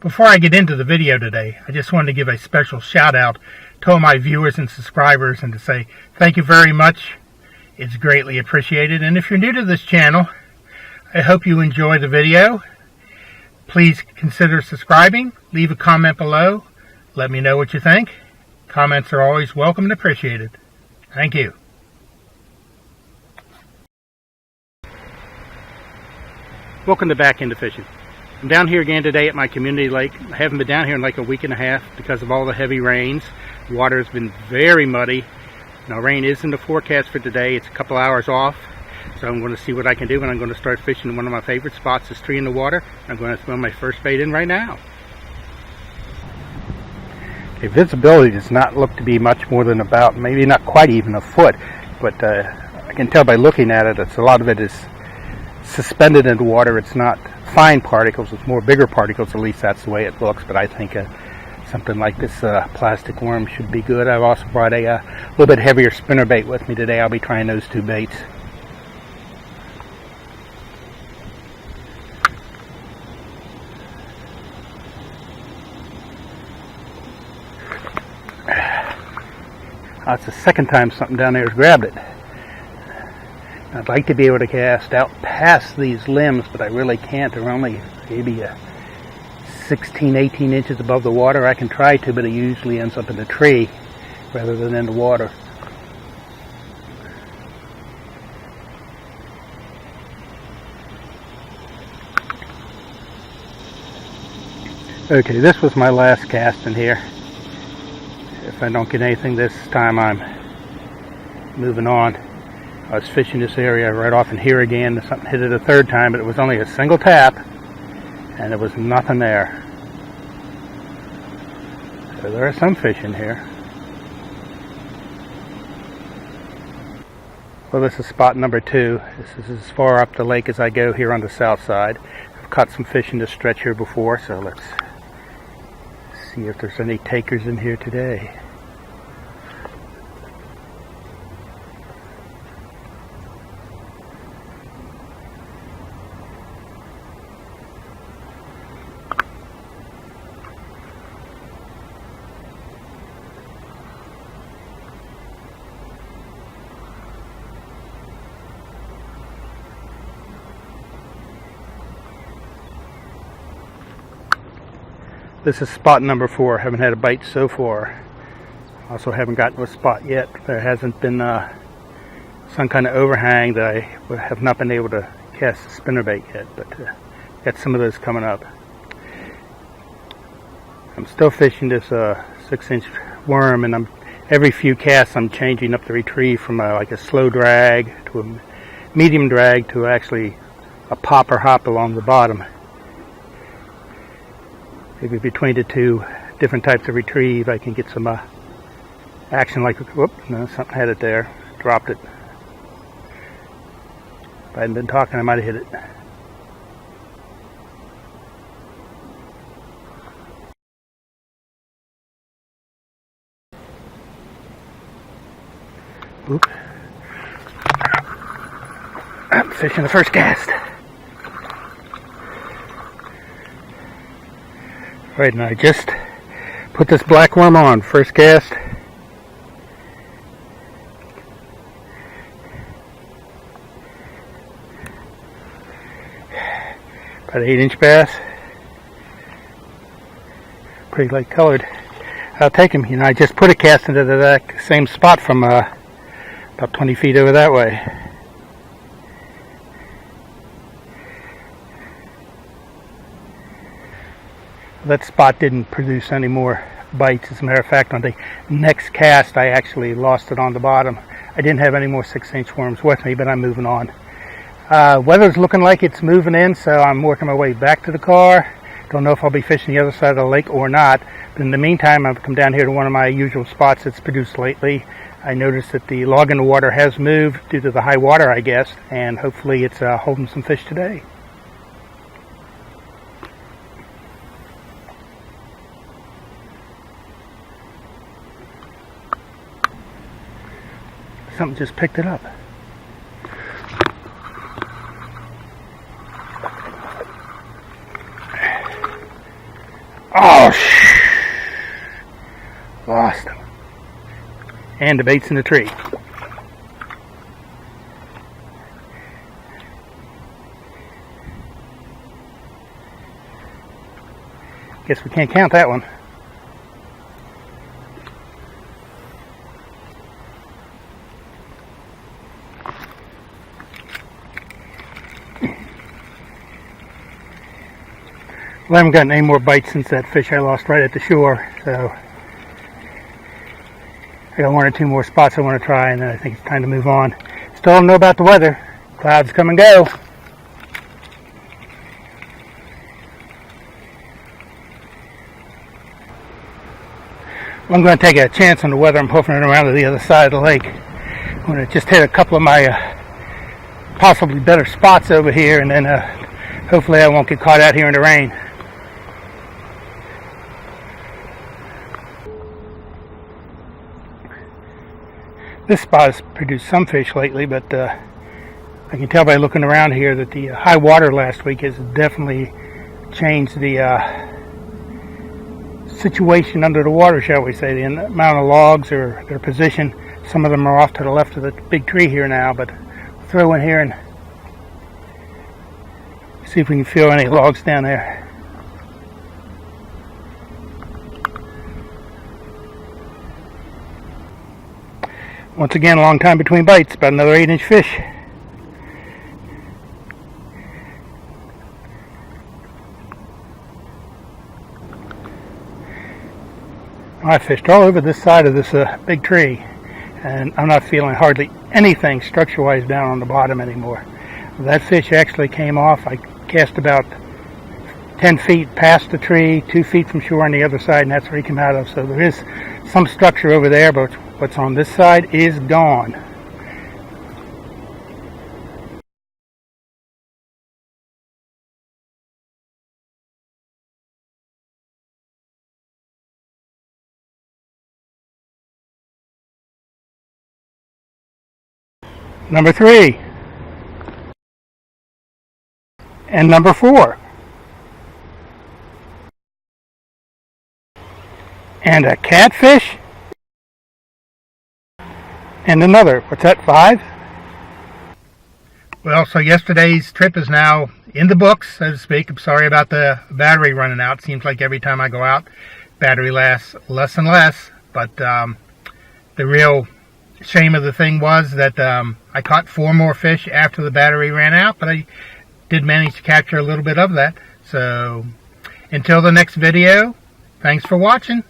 Before I get into the video today, I just wanted to give a special shout out to all my viewers and subscribers and to say thank you very much. It's greatly appreciated. And if you're new to this channel, I hope you enjoy the video. Please consider subscribing. Leave a comment below. Let me know what you think. Comments are always welcome and appreciated. Thank you. Welcome to Back Into Fishing. I'm down here again today at my community lake. I haven't been down here in like a week and a half because of all the heavy rains. The water has been very muddy. Now rain is in the forecast for today. It's a couple hours off. So I'm going to see what I can do, and I'm going to start fishing in one of my favorite spots, this tree in the water. I'm going to throw my first bait in right now. Okay, visibility does not look to be much more than about, maybe not quite even a foot, but I can tell by looking at it, a lot of it is suspended in the water. It's not fine particles, it's more bigger particles, at least that's the way it looks, but I think something like this plastic worm should be good. I've also brought a little bit heavier spinnerbait with me today. I'll be trying those two baits. It's the second time something down there has grabbed it. I'd like to be able to cast out past these limbs, but I really can't. They're only maybe 16, 18 inches above the water. I can try to, but it usually ends up in the tree rather than in the water. Okay, this was my last cast in here. If I don't get anything this time, I'm moving on. I was fishing this area right off in here again. Something hit it a third time, but it was only a single tap, and there was nothing there. So there are some fish in here. Well, this is spot number 2. This is as far up the lake as I go here on the south side. I've caught some fish in this stretch here before, so let's see if there's any takers in here today. This is spot number 4. Haven't had a bite so far. Also haven't gotten to a spot yet. There hasn't been some kind of overhang that I have not been able to cast a spinnerbait yet, but got some of those coming up. I'm still fishing this 6-inch worm, and every few casts I'm changing up the retrieve from like a slow drag to a medium drag to actually a pop or hop along the bottom. Maybe between the two different types of retrieve, I can get some action like, whoop, no, something had it there, dropped it. If I hadn't been talking, I might have hit it. Oop. I'm fishing the first cast. Right, and I just put this black worm on, first cast. About an 8-inch bass. Pretty light colored. I'll take him. You know, I just put a cast into that same spot from about 20 feet over that way. That spot didn't produce any more bites. As a matter of fact, on the next cast, I actually lost it on the bottom. I didn't have any more 6-inch worms with me, but I'm moving on. Weather's looking like it's moving in, so I'm working my way back to the car. Don't know if I'll be fishing the other side of the lake or not. But in the meantime, I've come down here to one of my usual spots that's produced lately. I noticed that the log in the water has moved due to the high water, I guess, and hopefully it's holding some fish today. Something just picked it up. Whoosh! Lost them. And the bait's in the tree. Guess we can't count that one. Well, I haven't gotten any more bites since that fish I lost right at the shore, so I got one or two more spots I want to try, and then I think it's time to move on. Still don't know about the weather. Clouds come and go. Well, I'm going to take a chance on the weather. I'm hoofing it around to the other side of the lake. I'm going to just hit a couple of my possibly better spots over here, and then hopefully I won't get caught out here in the rain. This spot has produced some fish lately, but I can tell by looking around here that the high water last week has definitely changed the situation under the water, shall we say. The amount of logs or their position. Some of them are off to the left of the big tree here now, but we'll throw in here and see if we can feel any logs down there. Once again, a long time between bites, about another 8-inch fish. I fished all over this side of this big tree, and I'm not feeling hardly anything structure-wise down on the bottom anymore. That fish actually came off. I cast about 10 feet past the tree, 2 feet from shore on the other side, and that's where he came out of. So there is some structure over there, but what's on this side is gone. Number 3. And number 4. And a catfish. And another. What's that, 5? Well, so yesterday's trip is now in the books, so to speak. I'm sorry about the battery running out. Seems like every time I go out, battery lasts less and less. But the real shame of the thing was that I caught 4 more fish after the battery ran out, but I did manage to capture a little bit of that. So until the next video, thanks for watching.